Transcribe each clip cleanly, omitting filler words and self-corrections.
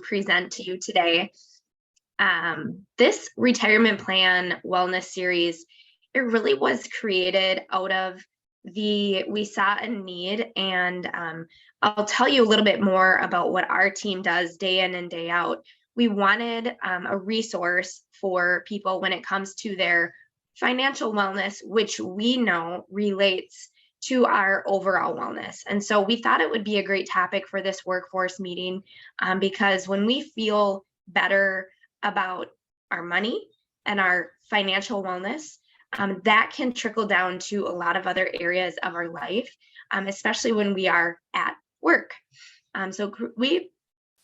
present to you today. This retirement plan wellness series, it really was created out of we saw a need, and I'll tell you a little bit more about what our team does day in and day out. We wanted a resource for people when it comes to their financial wellness, which we know relates to our overall wellness. And so we thought it would be a great topic for this workforce meeting, because when we feel better about our money and our financial wellness, that can trickle down to a lot of other areas of our life, especially when we are at work. So we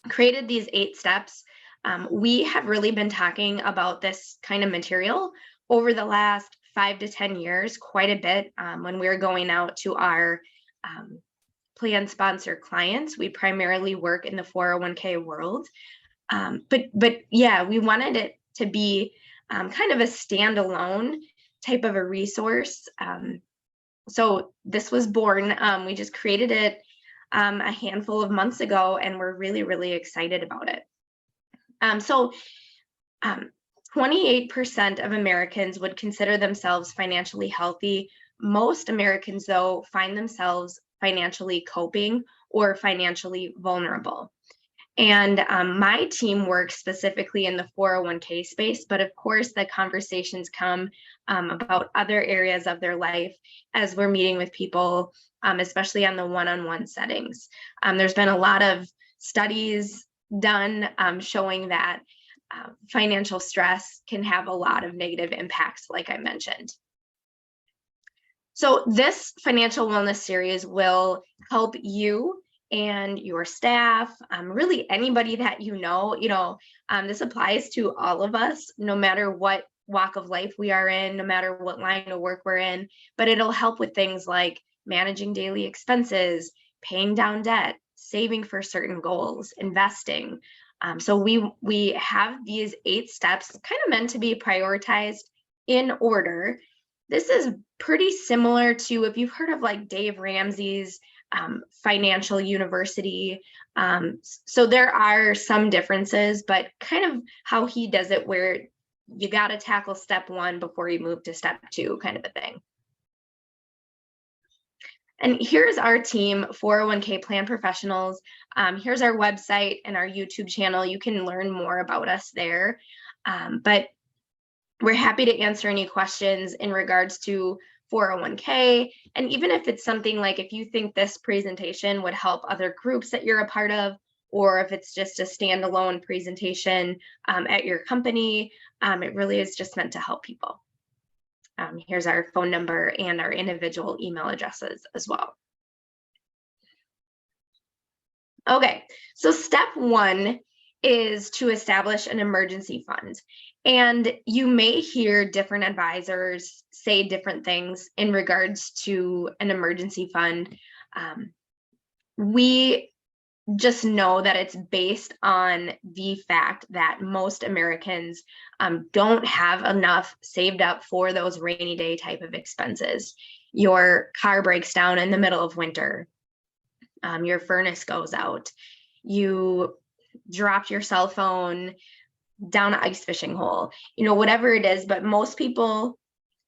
created these 8 steps. We have really been talking about this kind of material over the last 5 to 10 years, quite a bit. When we're going out to our plan sponsor clients, we primarily work in the 401k world. But yeah, we wanted it to be kind of a standalone type of a resource. So this was born. We just created it a handful of months ago, and we're really, really excited about it. 28% of Americans would consider themselves financially healthy. Most Americans, though, find themselves financially coping or financially vulnerable. And my team works specifically in the 401k space, but of course the conversations come about other areas of their life as we're meeting with people, especially on the one-on-one settings. There's been a lot of studies done showing that financial stress can have a lot of negative impacts, like I mentioned. So this financial wellness series will help you and your staff, really anybody that you know. This applies to all of us, no matter what walk of life we are in, no matter what line of work we're in, but it'll help with things like managing daily expenses, paying down debt, saving for certain goals, investing. So we have these 8 steps kind of meant to be prioritized in order. This is pretty similar to, if you've heard of like Dave Ramsey's financial university. So there are some differences, but kind of how he does it, where you got to tackle step 1 before you move to step 2, kind of a thing. And here's our team, 401k plan professionals. Here's our website and our YouTube channel. You can learn more about us there. But we're happy to answer any questions in regards to 401k. And even if it's something like, if you think this presentation would help other groups that you're a part of, or if it's just a standalone presentation at your company, it really is just meant to help people. Here's our phone number and our individual email addresses as well. Okay, so step 1 is to establish an emergency fund. And you may hear different advisors say different things in regards to an emergency fund. We just know that it's based on the fact that most Americans don't have enough saved up for those rainy day type of expenses. Your car breaks down in the middle of winter. Your furnace goes out. You dropped your cell phone down an ice fishing hole, whatever it is. But most people,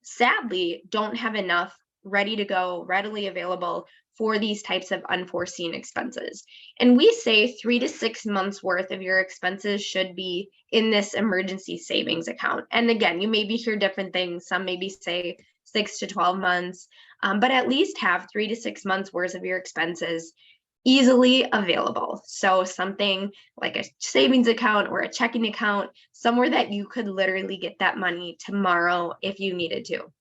sadly, don't have enough ready to go, readily available for these types of unforeseen expenses. And we say 3 to 6 months worth of your expenses should be in this emergency savings account. And again, you maybe hear different things. Some maybe say 6 to 12 months, but at least have 3 to 6 months worth of your expenses easily available. So something like a savings account or a checking account, somewhere that you could literally get that money tomorrow if you needed to.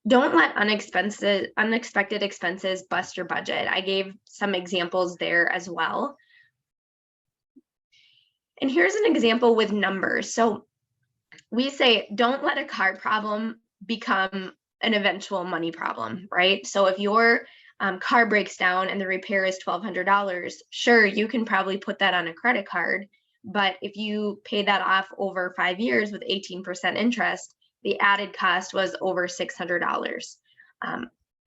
Don't let unexpected expenses bust your budget. I gave some examples there as well. And here's an example with numbers. So we say, don't let a car problem become an eventual money problem, right? So if your car breaks down and the repair is $1,200, sure, you can probably put that on a credit card. But if you pay that off over 5 years with 18% interest, the added cost was over $600.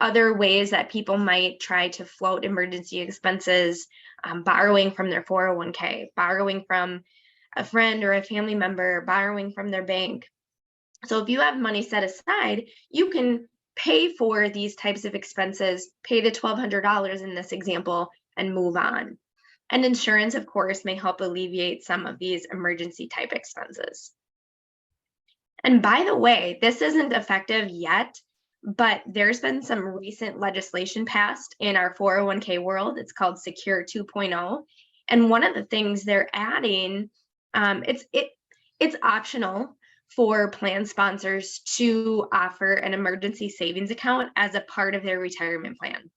other ways that people might try to float emergency expenses, borrowing from their 401k, borrowing from a friend or a family member, borrowing from their bank. So if you have money set aside, you can pay for these types of expenses, pay the $1,200 in this example, and move on. And insurance, of course, may help alleviate some of these emergency type expenses. And by the way, this isn't effective yet, but there's been some recent legislation passed in our 401k world. It's called Secure 2.0. And one of the things they're adding, it's optional for plan sponsors to offer an emergency savings account as a part of their retirement plan.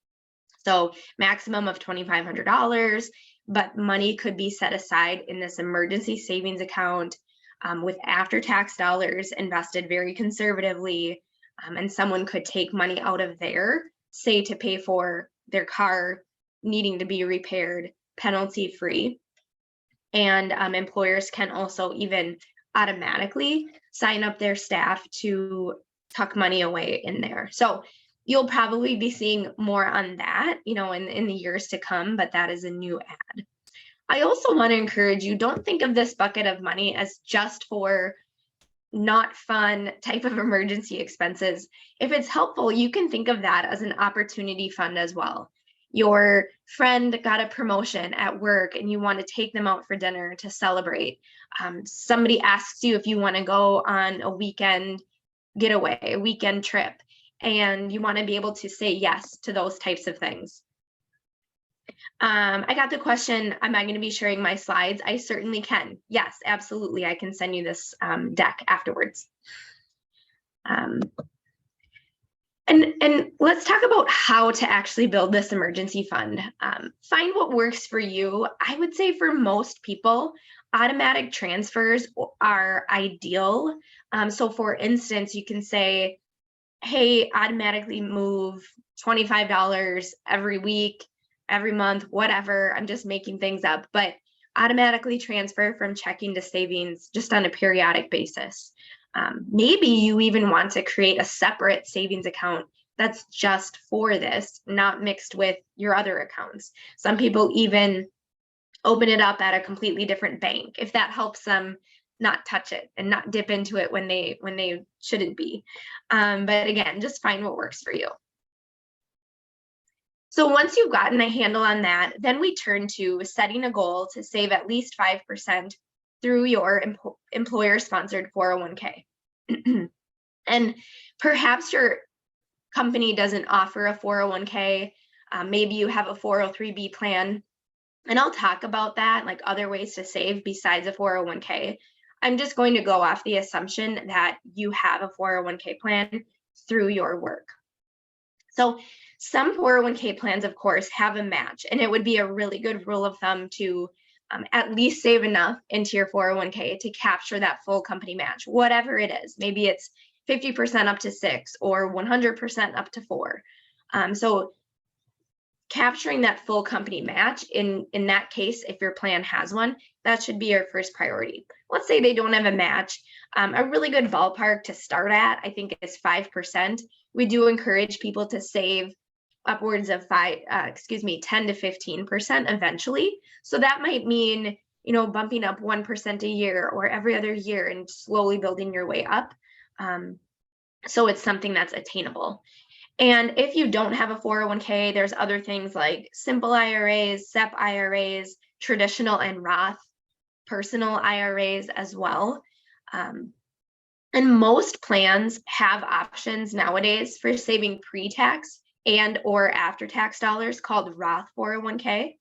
So maximum of $2,500, but money could be set aside in this emergency savings account with after-tax dollars invested very conservatively. And someone could take money out of there, say to pay for their car needing to be repaired penalty-free. And employers can also even automatically sign up their staff to tuck money away in there. So you'll probably be seeing more on that, in the years to come, but that is a new ad. I also want to encourage you, don't think of this bucket of money as just for not fun type of emergency expenses. If it's helpful, you can think of that as an opportunity fund as well. Your friend got a promotion at work and you want to take them out for dinner to celebrate. Somebody asks you if you want to go on a weekend getaway, a weekend trip, and you want to be able to say yes to those types of things. I got the question, am I going to be sharing my slides? I certainly can. Yes, absolutely. I can send you this deck afterwards. And let's talk about how to actually build this emergency fund. Find what works for you. I would say for most people, automatic transfers are ideal. So for instance, you can say, hey, automatically move $25 every week, every month, whatever. I'm just making things up, but automatically transfer from checking to savings just on a periodic basis. Maybe you even want to create a separate savings account that's just for this, not mixed with your other accounts. Some people even open it up at a completely different bank if that helps them not touch it and not dip into it when they shouldn't be. But again, just find what works for you. So once you've gotten a handle on that, then we turn to setting a goal to save at least 5% through your employer-sponsored 401k. And perhaps your company doesn't offer a 401k. Maybe you have a 403b plan. And I'll talk about that, like other ways to save besides a 401k. I'm just going to go off the assumption that you have a 401k plan through your work. So some 401k plans, of course, have a match, and it would be a really good rule of thumb to at least save enough into your 401k to capture that full company match, whatever it is. Maybe it's 50% up to 6 or 100% up to 4. So capturing that full company match, in that case, if your plan has one, that should be your first priority. Let's say they don't have a match. A really good ballpark to start at, I think, is 5%. We do encourage people to save upwards of 10 to 15% eventually. So that might mean, bumping up 1% a year or every other year and slowly building your way up. So it's something that's attainable. And if you don't have a 401k, there's other things like simple IRAs, SEP IRAs, traditional and Roth personal IRAs as well. And most plans have options nowadays for saving pre-tax and or after-tax dollars called Roth 401k.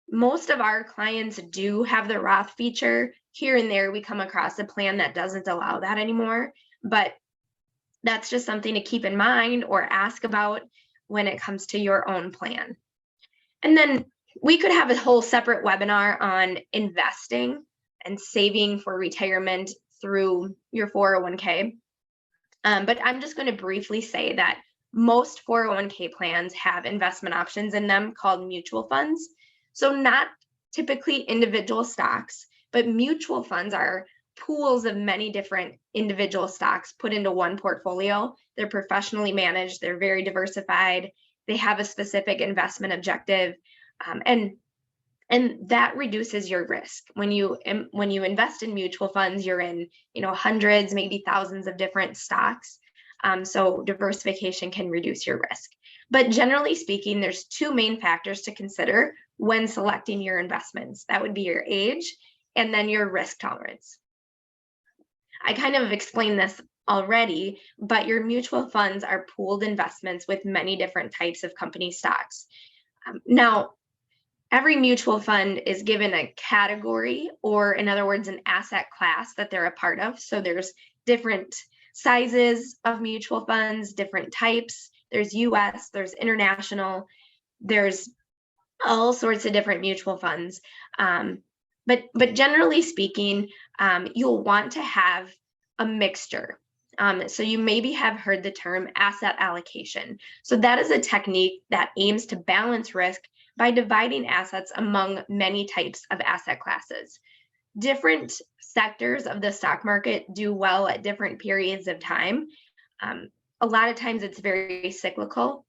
Most of our clients do have the Roth feature. Here and there, we come across a plan that doesn't allow that anymore, but that's just something to keep in mind or ask about when it comes to your own plan. And then we could have a whole separate webinar on investing and saving for retirement through your 401k. But I'm just going to briefly say that most 401k plans have investment options in them called mutual funds. So not typically individual stocks, but mutual funds are pools of many different individual stocks put into one portfolio. They're professionally managed, they're very diversified, they have a specific investment objective, and that reduces your risk. When you invest in mutual funds, you're in, hundreds, maybe thousands of different stocks. So diversification can reduce your risk. But generally speaking, there's two main factors to consider when selecting your investments. That would be your age and then your risk tolerance. I kind of explained this already, but your mutual funds are pooled investments with many different types of company stocks. Now, every mutual fund is given a category, or in other words, an asset class that they're a part of. So there's different sizes of mutual funds, different types. There's US, there's international, there's all sorts of different mutual funds. But generally speaking, you'll want to have a mixture. So you maybe have heard the term asset allocation. So that is a technique that aims to balance risk by dividing assets among many types of asset classes. Different sectors of the stock market do well at different periods of time. A lot of times it's very cyclical,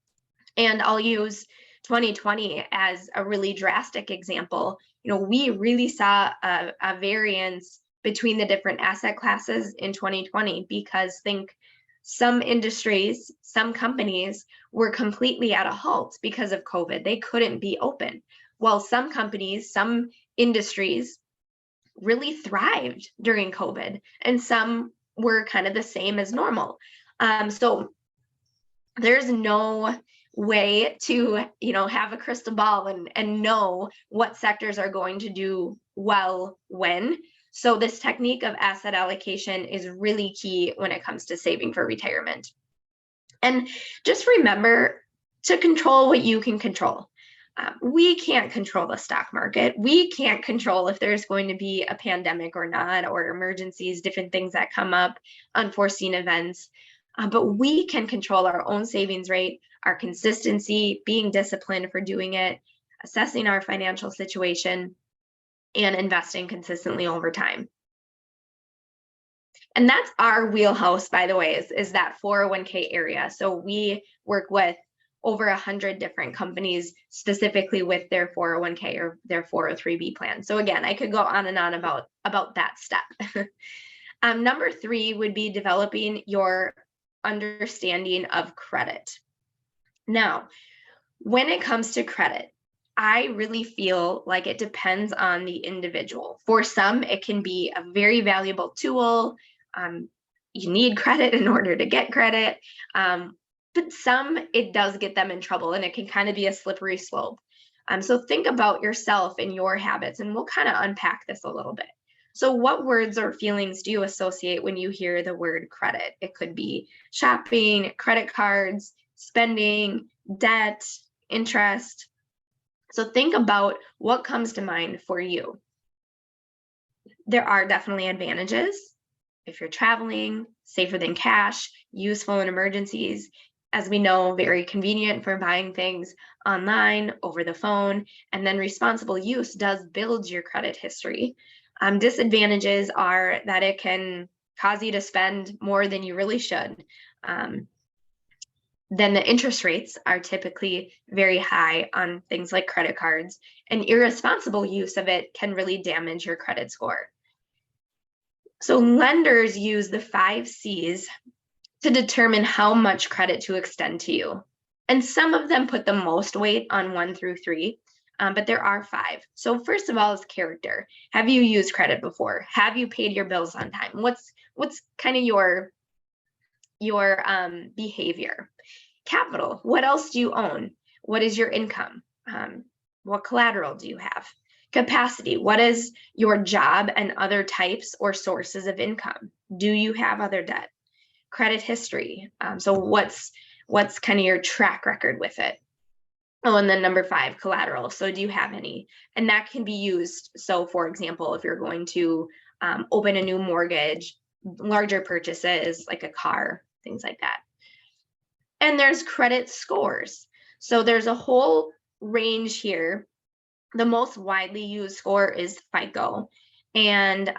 and I'll use 2020 as a really drastic example. We really saw a variance between the different asset classes in 2020 because some industries, some companies were completely at a halt because of COVID. They couldn't be open. While some companies, some industries really thrived during COVID, and some were kind of the same as normal. So there's no way to, have a crystal ball and know what sectors are going to do well when. So this technique of asset allocation is really key when it comes to saving for retirement. And just remember to control what you can control. We can't control the stock market. We can't control if there's going to be a pandemic or not, or emergencies, different things that come up, unforeseen events. But we can control our own savings rate, our consistency, being disciplined for doing it, assessing our financial situation, and investing consistently over time. And that's our wheelhouse, by the way, is that 401k area. So we work with over 100 different companies specifically with their 401k or their 403b plan. So again, I could go on and on about that step. Number 3 would be developing your understanding of credit. Now, when it comes to credit, I really feel like it depends on the individual. For some, it can be a very valuable tool. You need credit in order to get credit. But some, it does get them in trouble, and it can kind of be a slippery slope. So think about yourself and your habits, and we'll kind of unpack this a little bit. So what words or feelings do you associate when you hear the word credit? It could be shopping, credit cards, spending, debt, interest. So think about what comes to mind for you. There are definitely advantages. If you're traveling, safer than cash, useful in emergencies, as we know, very convenient for buying things online, over the phone, and then responsible use does build your credit history. Disadvantages are that it can cause you to spend more than you really should. Then the interest rates are typically very high on things like credit cards, and irresponsible use of it can really damage your credit score. So lenders use the 5 C's to determine how much credit to extend to you. And some of them put the most weight on 1 through 3, but there are 5. So first of all is character. Have you used credit before? Have you paid your bills on time? What's kind of your behavior? Capital. What else do you own? What is your income? What collateral do you have? Capacity. What is your job and other types or sources of income? Do you have other debt? Credit history. So what's kind of your track record with it? Oh, and then number 5, collateral. So do you have any? And that can be used. So for example, if you're going to open a new mortgage, larger purchases like a car, things like that. And there's credit scores. So there's a whole range here. The most widely used score is FICO. And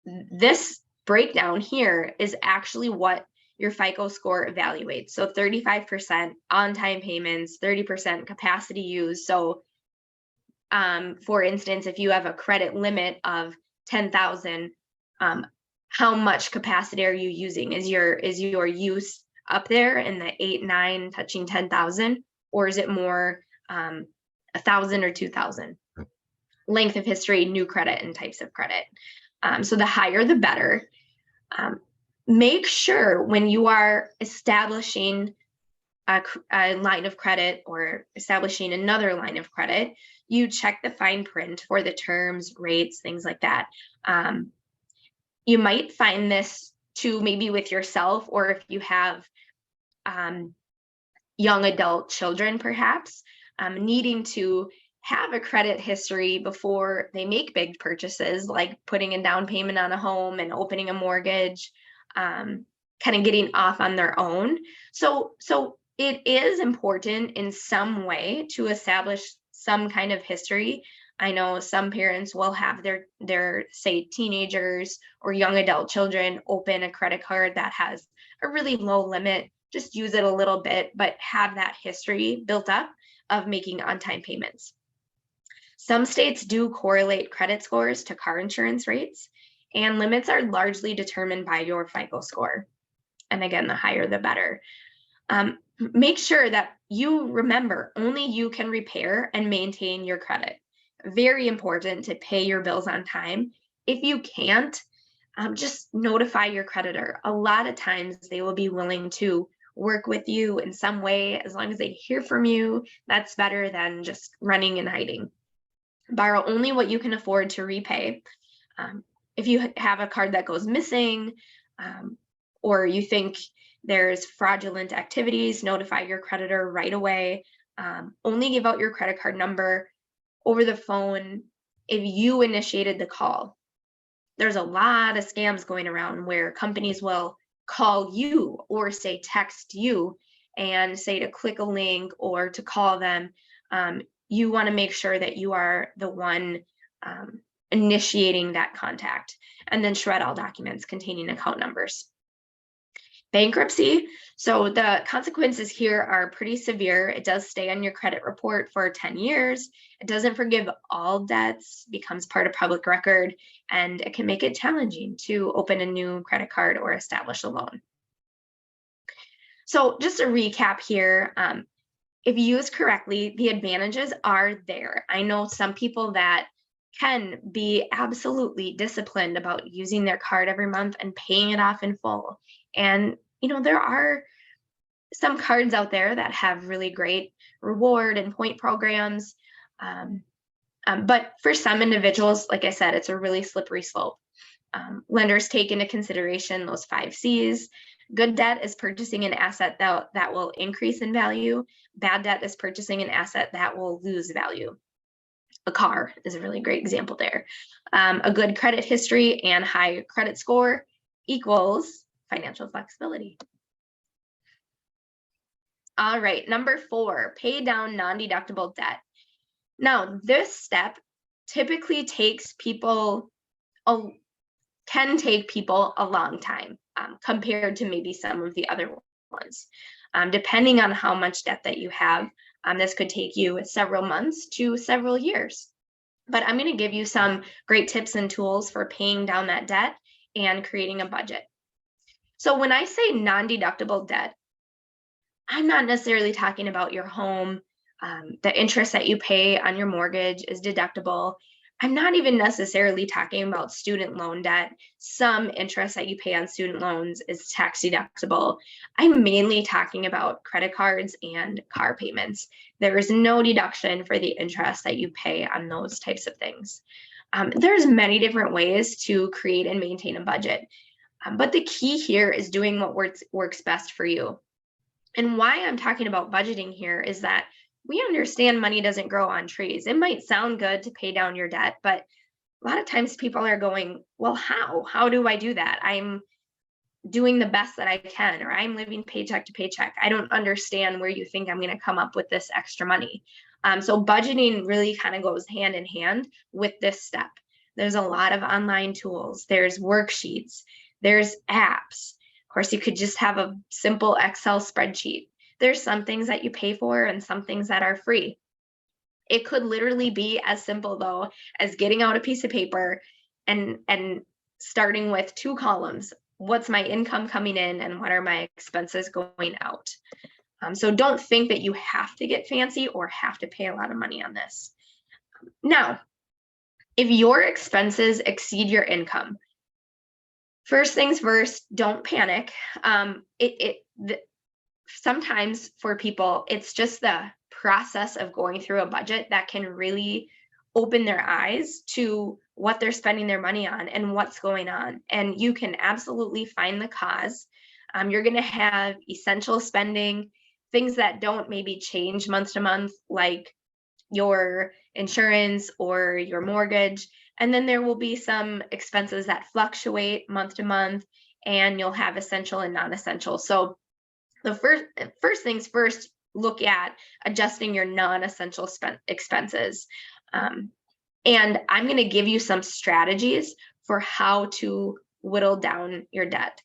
this breakdown here is actually what your FICO score evaluates. So 35% on-time payments, 30% capacity use. So for instance, if you have a credit limit of 10,000, how much capacity are you using? Is your use up there in the 8, 9, touching 10,000, or is it more 1,000 or 2,000? Length of history, new credit, and types of credit. So the higher, the better. Make sure when you are establishing a line of credit or establishing another line of credit, you check the fine print for the terms, rates, things like that. You might find this too, maybe with yourself, or if you have young adult children, perhaps, needing to have a credit history before they make big purchases, like putting a down payment on a home and opening a mortgage, kind of getting off on their own. So it is important in some way to establish some kind of history. I know some parents will have their say teenagers or young adult children open a credit card that has a really low limit, just use it a little bit, but have that history built up of making on-time payments. Some states do correlate credit scores to car insurance rates, and limits are largely determined by your FICO score. And again, the higher, the better. Make sure that you remember only you can repair and maintain your credit. Very important to pay your bills on time. If you can't, just notify your creditor. A lot of times they will be willing to work with you in some way. As long as they hear from you, that's better than just running and hiding. Borrow only what you can afford to repay. If you have a card that goes missing, or you think there's fraudulent activities, notify your creditor right away. Only give out your credit card number over the phone if you initiated the call. There's a lot of scams going around where companies will call you or say text you and say to click a link or to call them. You want to make sure that you are the one initiating that contact, and then shred all documents containing account numbers. Bankruptcy. So the consequences here are pretty severe. It does stay on your credit report for 10 years. It doesn't forgive all debts, becomes part of public record, and it can make it challenging to open a new credit card or establish a loan. So just a recap here. If used correctly, the advantages are there. I know some people that can be absolutely disciplined about using their card every month and paying it off in full. And, there are some cards out there that have really great reward and point programs. But for some individuals, like I said, it's a really slippery slope. Lenders take into consideration those 5 C's. Good debt is purchasing an asset that will increase in value. Bad debt is purchasing an asset that will lose value. A car is a really great example there. A good credit history and high credit score equals financial flexibility. All right, number 4, pay down non-deductible debt. Now, this step typically can take people a long time compared to maybe some of the other ones. Depending on how much debt that you have, this could take you several months to several years. But I'm going to give you some great tips and tools for paying down that debt and creating a budget. So when I say non-deductible debt, I'm not necessarily talking about your home. The interest that you pay on your mortgage is deductible. I'm not even necessarily talking about student loan debt. Some interest that you pay on student loans is tax deductible. I'm mainly talking about credit cards and car payments. There is no deduction for the interest that you pay on those types of things. There's many different ways to create and maintain a budget. But the key here is doing what works best for you. And why I'm talking about budgeting here is that we understand money doesn't grow on trees. It might sound good to pay down your debt, but a lot of times people are going, well, how? How do I do that? I'm doing the best that I can, or I'm living paycheck to paycheck. I don't understand where you think I'm going to come up with this extra money. So budgeting really kind of goes hand in hand with this step. There's a lot of online tools. There's worksheets. There's apps. Of course, you could just have a simple Excel spreadsheet. There's some things that you pay for and some things that are free. It could literally be as simple, though, as getting out a piece of paper and starting with 2 columns. What's my income coming in and what are my expenses going out? So don't think that you have to get fancy or have to pay a lot of money on this. Now, if your expenses exceed your income, first things first, don't panic. Sometimes for people, it's just the process of going through a budget that can really open their eyes to what they're spending their money on and what's going on. And you can absolutely find the cause. You're going to have essential spending, things that don't maybe change month to month, like your insurance or your mortgage. And then there will be some expenses that fluctuate month to month, and you'll have essential and non-essential. So the first things first, look at adjusting your non-essential expenses. And I'm going to give you some strategies for how to whittle down your debt.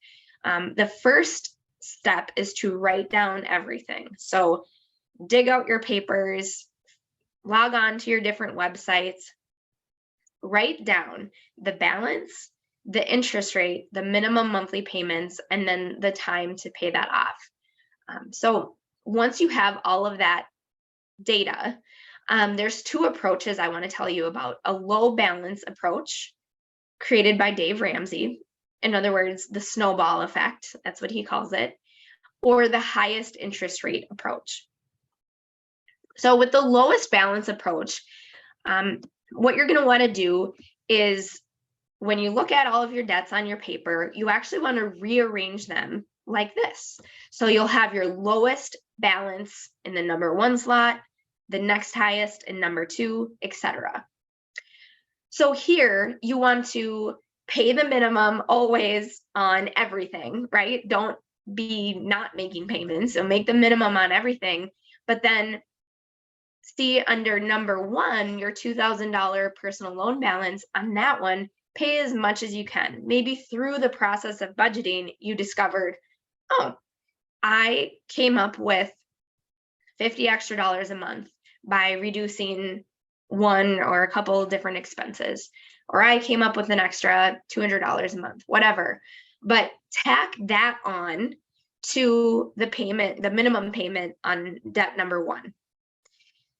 The first step is to write down everything. So dig out your papers, log on to your different websites, write down the balance, the interest rate, the minimum monthly payments, and then the time to pay that off. So once you have all of that data, there's 2 approaches I want to tell you about. A low balance approach created by Dave Ramsey. In other words, the snowball effect, that's what he calls it, or the highest interest rate approach. So with the lowest balance approach, what you're going to want to do is when you look at all of your debts on your paper, you actually want to rearrange them like this. So you'll have your lowest balance in the number 1 slot, the next highest in number 2, etc. So here you want to pay the minimum always on everything, right? Don't be not making payments. So make the minimum on everything, but then see under number 1, your $2,000 personal loan balance. On that one, pay as much as you can. Maybe through the process of budgeting, you discovered, oh, I came up with $50 extra a month by reducing one or a couple different expenses, or I came up with an extra $200 a month, whatever. But tack that on to the payment, the minimum payment on debt number 1.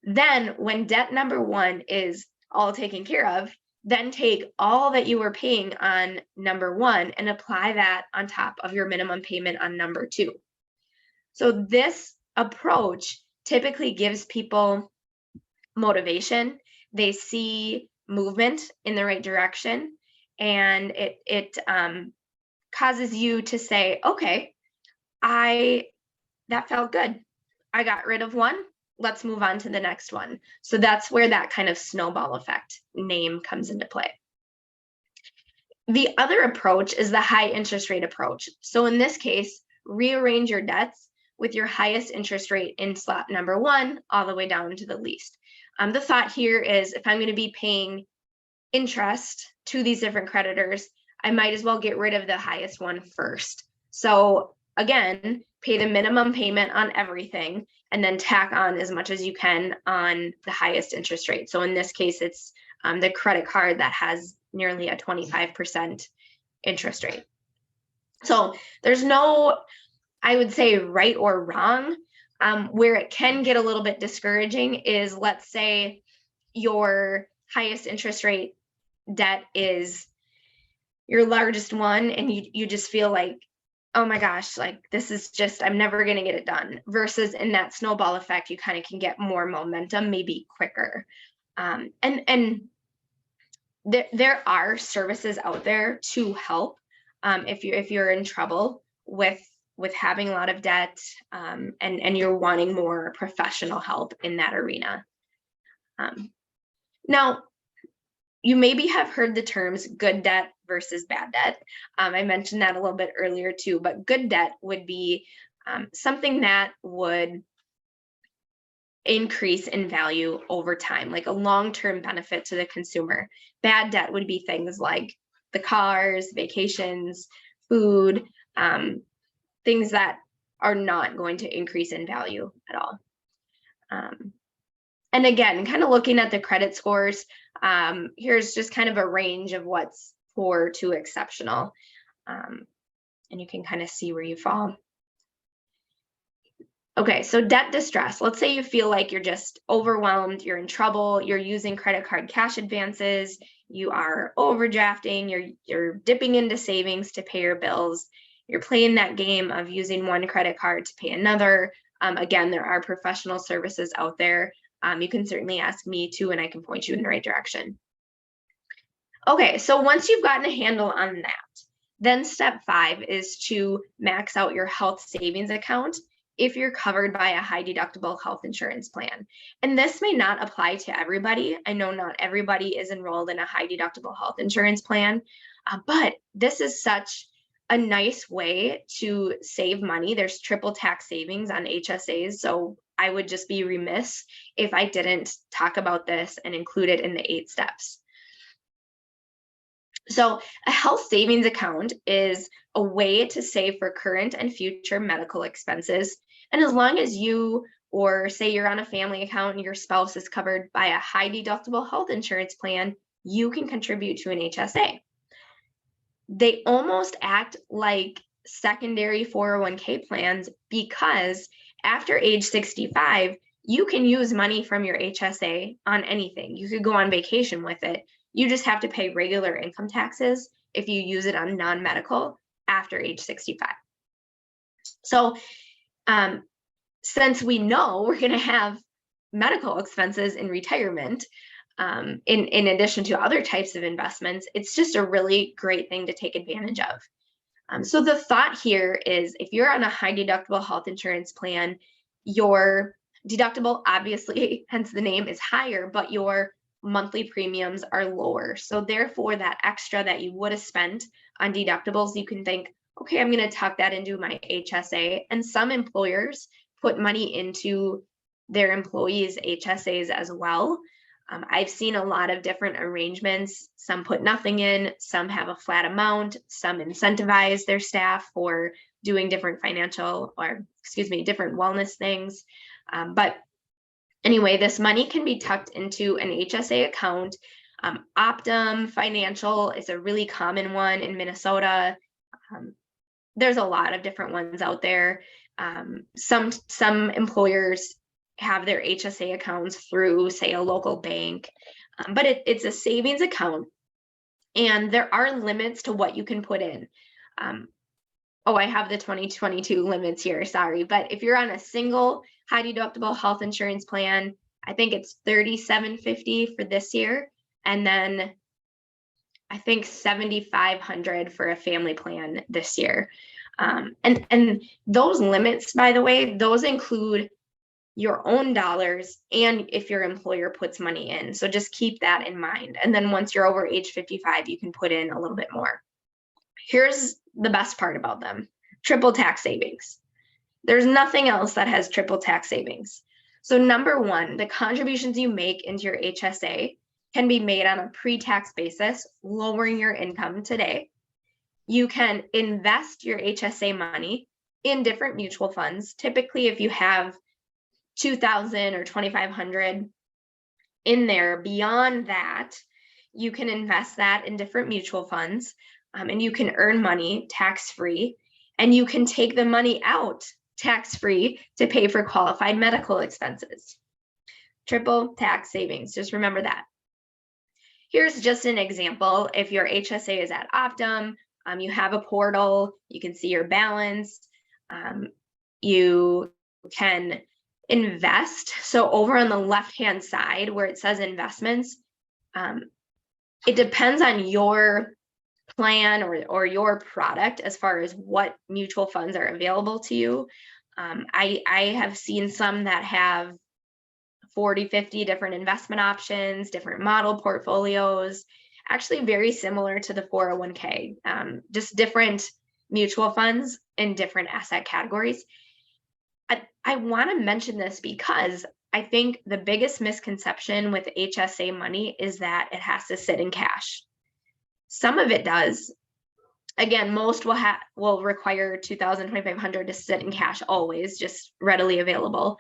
Then when debt number 1 is all taken care of, then take all that you were paying on number 1 and apply that on top of your minimum payment on number 2. So this approach typically gives people motivation. They see movement in the right direction, and it causes you to say, okay, that felt good. I got rid of one. Let's move on to the next one. So that's where that kind of snowball effect name comes into play. The other approach is the high interest rate approach. So in this case, rearrange your debts with your highest interest rate in slot number 1 all the way down to the least. The thought here is if I'm going to be paying interest to these different creditors, I might as well get rid of the highest one first. So again, pay the minimum payment on everything and then tack on as much as you can on the highest interest rate. So in this case, it's the credit card that has nearly a 25% interest rate. So there's no, I would say, right or wrong. Where it can get a little bit discouraging is, let's say your highest interest rate debt is your largest one, and you just feel like, oh my gosh, like this is just, I'm never going to get it done. Versus in that snowball effect, you kind of can get more momentum, maybe quicker. And there are services out there to help if you're in trouble with having a lot of debt, and you're wanting more professional help in that arena. Now, you maybe have heard the terms good debt versus bad debt. I mentioned that a little bit earlier too, but good debt would be something that would increase in value over time, like a long-term benefit to the consumer. Bad debt would be things like the cars, vacations, food, things that are not going to increase in value at all. And again, kind of looking at the credit scores, here's just kind of a range of what's poor to exceptional. And you can kind of see where you fall. Okay, so debt distress. Let's say you feel like you're just overwhelmed, you're in trouble, you're using credit card cash advances, you are overdrafting, you're dipping into savings to pay your bills, you're playing that game of using one credit card to pay another. Again, there are professional services out there. You can certainly ask me too, and I can point you in the right direction. Okay, so once you've gotten a handle on that, then step 5 is to max out your health savings account if you're covered by a high deductible health insurance plan. And this may not apply to everybody. I know not everybody is enrolled in a high deductible health insurance plan, but this is such a nice way to save money. There's triple tax savings on HSAs, so I would just be remiss if I didn't talk about this and include it in the 8 steps. So a health savings account is a way to save for current and future medical expenses. And as long as you, or say you're on a family account and your spouse is covered by a high deductible health insurance plan, you can contribute to an HSA. They almost act like secondary 401k plans because after age 65, you can use money from your HSA on anything. You could go on vacation with it. You just have to pay regular income taxes if you use it on non-medical after age 65. So since we know we're going to have medical expenses in retirement, in addition to other types of investments, it's just a really great thing to take advantage of. So the thought here is if you're on a high deductible health insurance plan, your deductible, obviously, hence the name, is higher, but your monthly premiums are lower. So therefore, that extra that you would have spent on deductibles, you can think, okay, I'm going to tuck that into my HSA. And some employers put money into their employees' HSAs as well. I've seen a lot of different arrangements. Some put nothing in, some have a flat amount, some incentivize their staff for doing different different wellness things. But anyway, this money can be tucked into an HSA account. Optum Financial is a really common one in Minnesota. There's a lot of different ones out there. Some employers have their HSA accounts through, say, a local bank, but it's a savings account, and there are limits to what you can put in. I have the 2022 limits here, sorry, but if you're on a single high deductible health insurance plan, I think it's $3,750 for this year, and then I think $7,500 for a family plan this year. And those limits, by the way, those include your own dollars and if your employer puts money in. So just keep that in mind. And then once you're over age 55, you can put in a little bit more. Here's the best part about them: triple tax savings. There's nothing else that has triple tax savings. So number one, the contributions you make into your HSA can be made on a pre-tax basis, lowering your income today. You can invest your HSA money in different mutual funds. Typically, if you have $2,000 or $2,500 in there, beyond that, you can invest that in different mutual funds, and you can earn money tax-free, and you can take the money out tax-free to pay for qualified medical expenses. Triple tax savings, just remember that. Here's just an example. If your HSA is at Optum, you have a portal, you can see your balance, you can invest. So over on the left-hand side where it says investments, it depends on your plan or your product as far as what mutual funds are available to you. I have seen some that have 40, 50 different investment options, different model portfolios, actually very similar to the 401k, just different mutual funds in different asset categories. I want to mention this because I think the biggest misconception with HSA money is that it has to sit in cash. Some of it does. Again, most will require $2,000, $2,500 to sit in cash always, just readily available.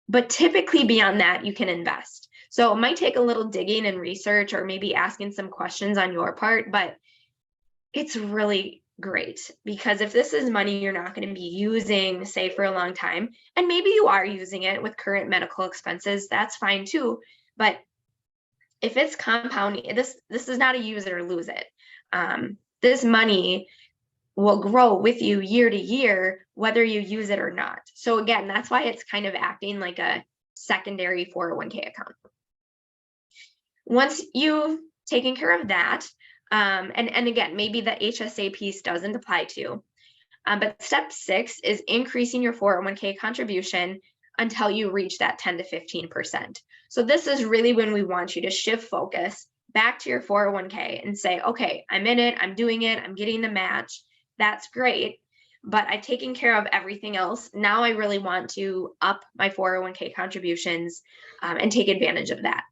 But typically beyond that, you can invest. So it might take a little digging and research, or maybe asking some questions on your part, but it's really great, because if this is money you're not going to be using, say, for a long time, and maybe you are using it with current medical expenses, that's fine too. But if it's compounding, this is not a use it or lose it. This money will grow with you year to year, whether you use it or not. So again, that's why it's kind of acting like a secondary 401k account. Once you've taken care of that, and again, maybe the HSA piece doesn't apply to you, but step 6 is increasing your 401k contribution until you reach that 10 to 15%. So this is really when we want you to shift focus back to your 401k and say, okay, I'm in it, I'm doing it, I'm getting the match. That's great, but I've taken care of everything else. Now I really want to up my 401k contributions and take advantage of that.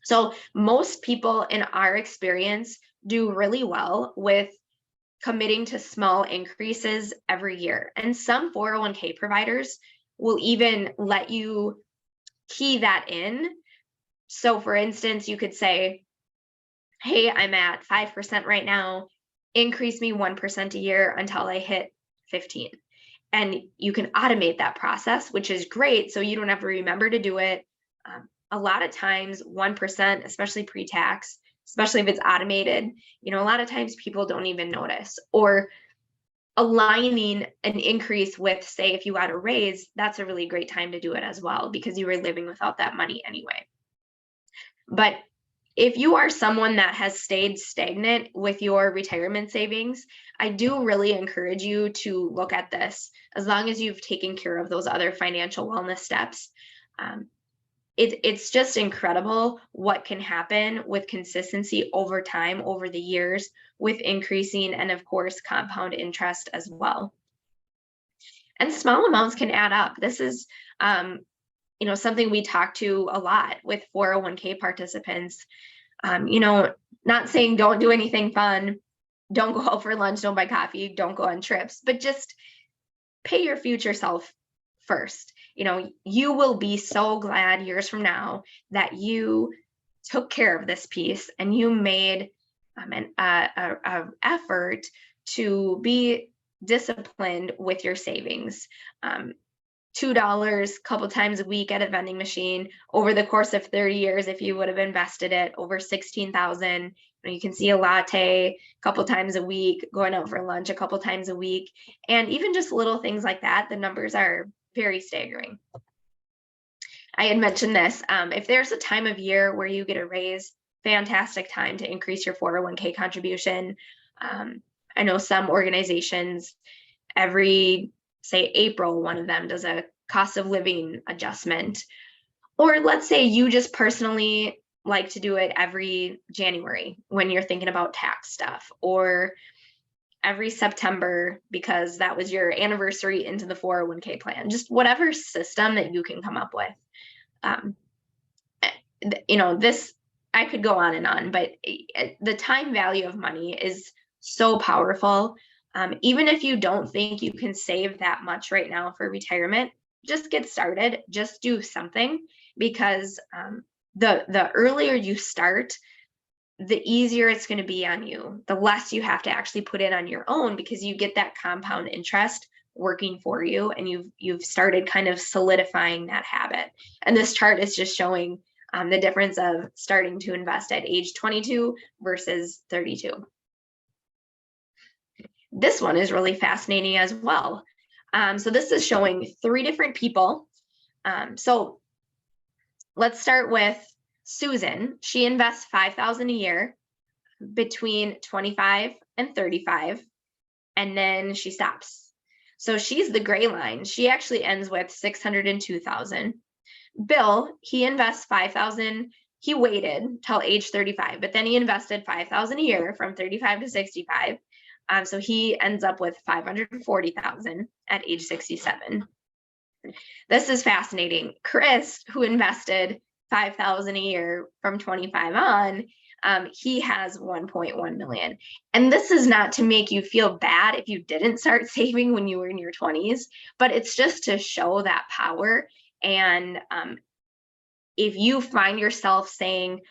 So most people in our experience do really well with committing to small increases every year. And some 401k providers will even let you key that in. So for instance, you could say, hey, I'm at 5% right now, increase me 1% a year until I hit 15. And you can automate that process, which is great. So you don't have to remember to do it. A lot of times 1%, especially pre-tax, especially if it's automated, a lot of times people don't even notice. Or aligning an increase with, say, if you got a raise, that's a really great time to do it as well, because you were living without that money anyway. But if you are someone that has stayed stagnant with your retirement savings, I do really encourage you to look at this, as long as you've taken care of those other financial wellness steps. It's just incredible what can happen with consistency over time, over the years, with increasing and, of course, compound interest as well. And small amounts can add up. This is something we talk to a lot with 401k participants. Not saying don't do anything fun, don't go out for lunch, don't buy coffee, don't go on trips, but just pay your future self first. You will be so glad years from now that you took care of this piece and you made an effort to be disciplined with your savings. $2 a couple times a week at a vending machine over the course of 30 years, if you would have invested it, over $16,000. You can see a latte a couple times a week, going out for lunch a couple times a week, and even just little things like that, the numbers are very staggering. I had mentioned this. If there's a time of year where you get a raise, fantastic time to increase your 401k contribution. I know some organizations, every, say, April, one of them does a cost of living adjustment. Or let's say you just personally like to do it every January when you're thinking about tax stuff, or every September because that was your anniversary into the 401k plan. Just whatever system that you can come up with. This, I could go on and on, but the time value of money is so powerful. Even if you don't think you can save that much right now for retirement, just get started, just do something, because the earlier you start, the easier it's going to be on you, the less you have to actually put in on your own, because you get that compound interest working for you, and you've started kind of solidifying that habit. And this chart is just showing the difference of starting to invest at age 22 versus 32. This one is really fascinating as well. So this is showing 3 different people. So let's start with Susan. She invests $5,000 a year between 25 and 35, and then she stops. So she's the gray line. She actually ends with $602,000. Bill, he invests $5,000. He waited till age 35, but then he invested $5,000 a year from 35 to 65. So he ends up with $540,000 at age 67. This is fascinating. Chris, who invested $5,000 a year from 25 on, he has 1.1 million. And this is not to make you feel bad if you didn't start saving when you were in your 20s, but it's just to show that power. And if you find yourself saying,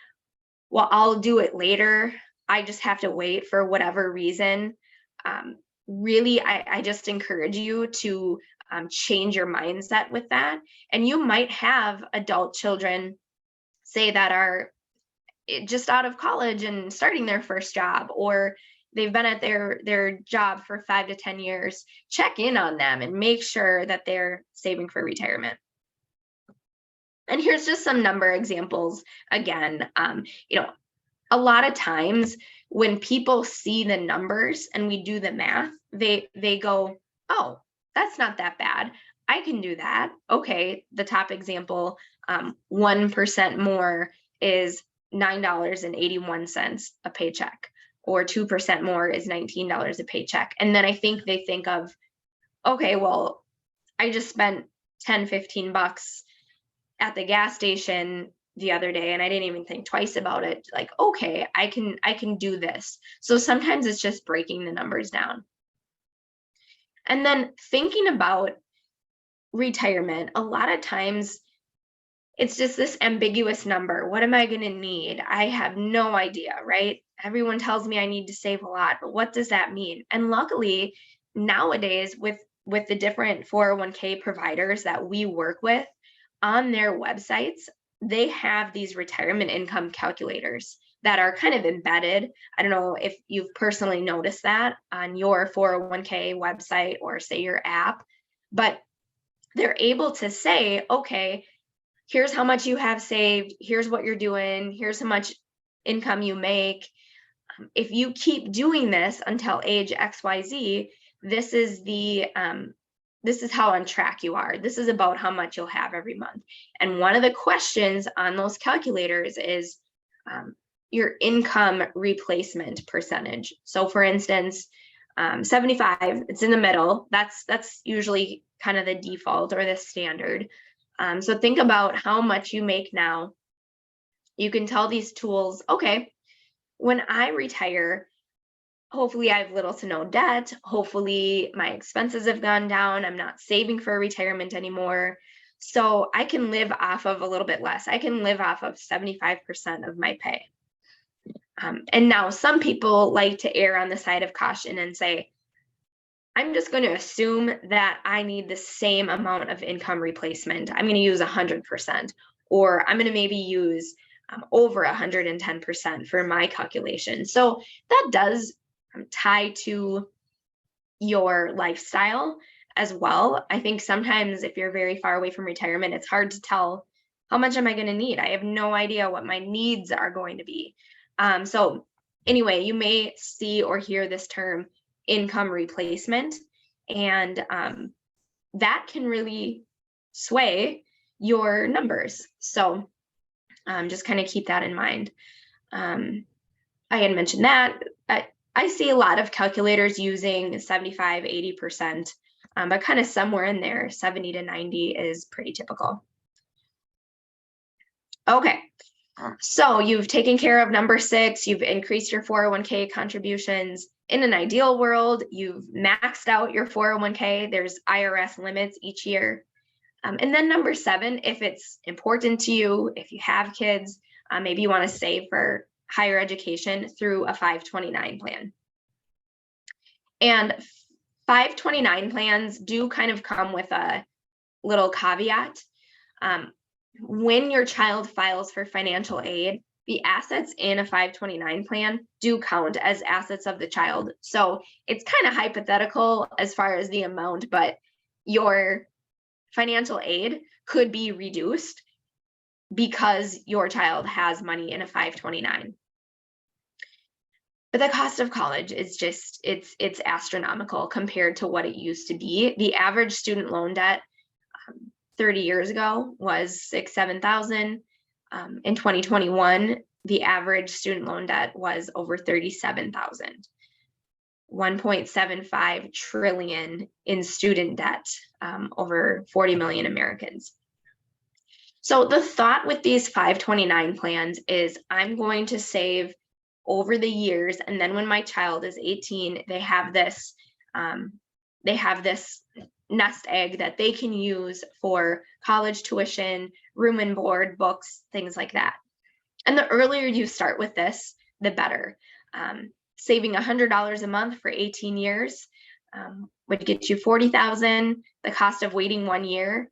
well, I'll do it later, I just have to wait for whatever reason, really, I just encourage you to change your mindset with that. And you might have adult children, say, that are just out of college and starting their first job, or they've been at their job for 5 to 10 years. Check in on them and make sure that they're saving for retirement. And here's just some number examples. Again, a lot of times when people see the numbers and we do the math, they go, oh, that's not that bad. I can do that. Okay, the top example, 1% more is $9.81 a paycheck, or 2% more is $19 a paycheck. And then I think they think of, okay, well, I just spent 10, 15 bucks at the gas station the other day and I didn't even think twice about it. Like, okay, I can do this. So sometimes it's just breaking the numbers down. And then thinking about retirement, a lot of times it's just this ambiguous number. What am I going to need? I have no idea, right? Everyone tells me I need to save a lot, but what does that mean? And luckily, nowadays, with the different 401k providers that we work with, on their websites, they have these retirement income calculators that are kind of embedded. I don't know if you've personally noticed that on your 401k website or say your app, but they're able to say, okay, here's how much you have saved, here's what you're doing, here's how much income you make. If you keep doing this until age XYZ, this is how on track you are. This is about how much you'll have every month. And one of the questions on those calculators is your income replacement percentage. So for instance, 75, it's in the middle. That's usually kind of the default or the standard. So think about how much you make now. You can tell these tools, okay, when I retire, hopefully I have little to no debt. Hopefully my expenses have gone down. I'm not saving for retirement anymore. So I can live off of a little bit less. I can live off of 75% of my pay. And now some people like to err on the side of caution and say, I'm just going to assume that I need the same amount of income replacement. I'm going to use 100%, or I'm going to maybe use over 110% for my calculation. So that does tie to your lifestyle as well. I think sometimes if you're very far away from retirement, it's hard to tell, how much am I going to need? I have no idea what my needs are going to be. So anyway, you may see or hear this term income replacement, and that can really sway your numbers. So just kind of keep that in mind. I had mentioned that. I see a lot of calculators using 75, 80%, but kind of somewhere in there, 70 to 90 is pretty typical. Okay, so you've taken care of number 6, you've increased your 401k contributions. In an ideal world, you've maxed out your 401k. There's IRS limits each year. And then number 7, if it's important to you, if you have kids, maybe you want to save for higher education through a 529 plan. And 529 plans do kind of come with a little caveat. When your child files for financial aid, the assets in a 529 plan do count as assets of the child. So it's kind of hypothetical as far as the amount, but your financial aid could be reduced because your child has money in a 529. But the cost of college is just, it's astronomical compared to what it used to be. The average student loan debt 30 years ago was $6,000-7,000. In 2021, the average student loan debt was over $37,000. 1.75 trillion in student debt, over 40 million Americans. So the thought with these 529 plans is I'm going to save over the years, and then when my child is 18, they have this nest egg that they can use for college tuition, room and board, books, things like that. And the earlier you start with this, the better. Saving $100 a month for 18 years would get you $40,000. The cost of waiting 1 year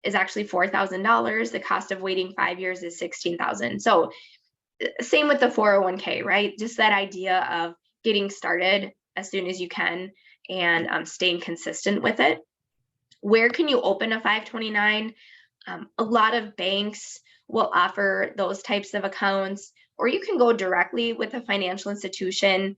is actually $4,000. The cost of waiting 5 years is $16,000. So same with the 401k, right? Just that idea of getting started as soon as you can and staying consistent with it. Where can you open a 529? A lot of banks will offer those types of accounts, or you can go directly with a financial institution,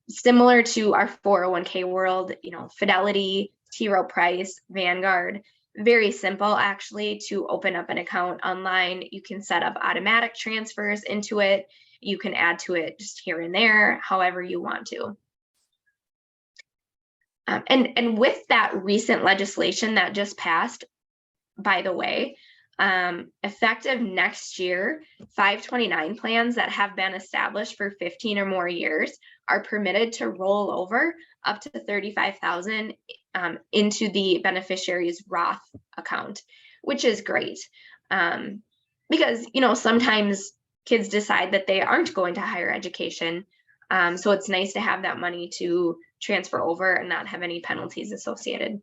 similar to our 401k world, Fidelity, T. Rowe Price, Vanguard. Very simple, actually, to open up an account online. You can set up automatic transfers into it. You can add to it just here and there, however you want to. And with that recent legislation that just passed, by the way, effective next year, 529 plans that have been established for 15 or more years are permitted to roll over up to $35,000 into the beneficiary's Roth account, which is great. Because, sometimes kids decide that they aren't going to higher education. So it's nice to have that money to transfer over and not have any penalties associated.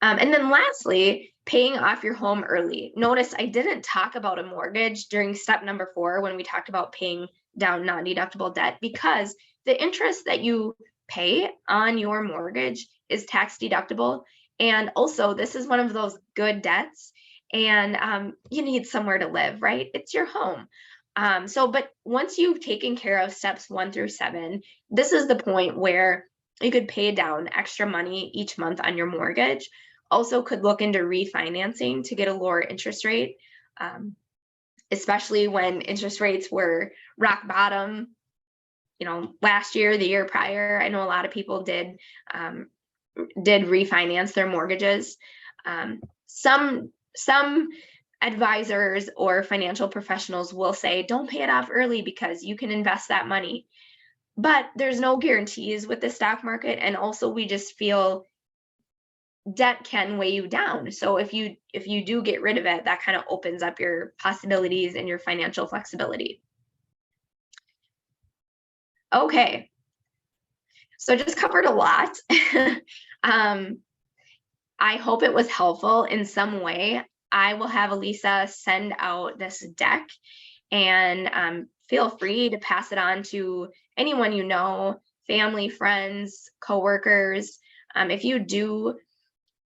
And then lastly, paying off your home early. Notice I didn't talk about a mortgage during step number 4 when we talked about paying down non-deductible debt, because the interest that you pay on your mortgage is tax deductible. And also, this is one of those good debts, and you need somewhere to live, right? It's your home. But once you've taken care of steps 1 through 7, this is the point where you could pay down extra money each month on your mortgage. Also could look into refinancing to get a lower interest rate, especially when interest rates were rock bottom, last year, the year prior. I know a lot of people did refinance their mortgages. Some advisors or financial professionals will say, don't pay it off early because you can invest that money. But there's no guarantees with the stock market. And also we just feel debt can weigh you down. So if you do get rid of it, that kind of opens up your possibilities and your financial flexibility. Okay. So just covered a lot. I hope it was helpful in some way. I will have Elisa send out this deck, and feel free to pass it on to anyone you know, family, friends, coworkers. If you do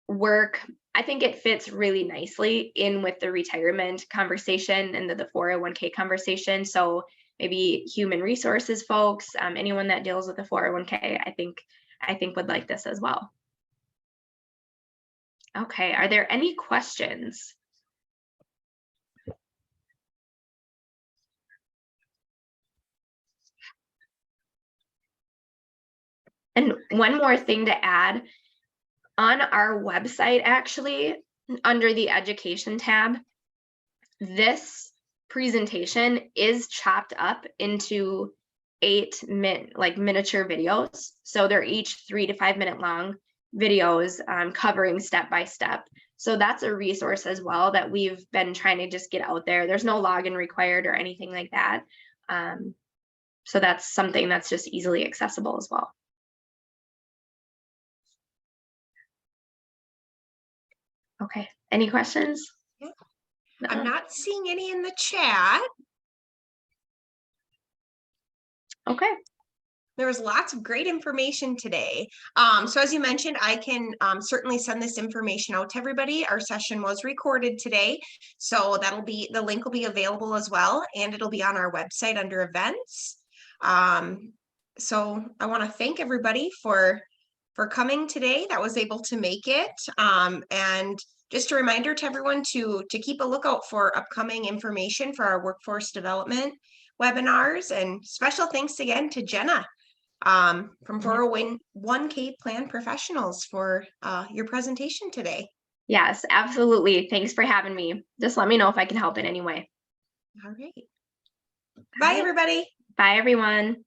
work, I think it fits really nicely in with the retirement conversation and the 401k conversation. So maybe human resources folks, anyone that deals with the 401k, I think would like this as well. Okay, are there any questions? And one more thing to add, on our website, actually, under the education tab, this presentation is chopped up into 8 miniature videos. So they're each 3 to 5 minute long videos covering step by step. So that's a resource as well that we've been trying to just get out there. There's no login required or anything like that. So that's something that's just easily accessible as well. Okay, any questions? I'm not seeing any in the chat. Okay. There was lots of great information today. So as you mentioned, I can certainly send this information out to everybody. Our session was recorded today, so the link will be available as well, and it'll be on our website under events. So I want to thank everybody for coming today that was able to make it. And just a reminder to everyone to keep a lookout for upcoming information for our workforce development. webinars. And special thanks again to Jenna from 401k Plan Professionals for your presentation today. Yes, absolutely. Thanks for having me. Just let me know if I can help in any way. All right. Bye, everybody. Bye, everyone.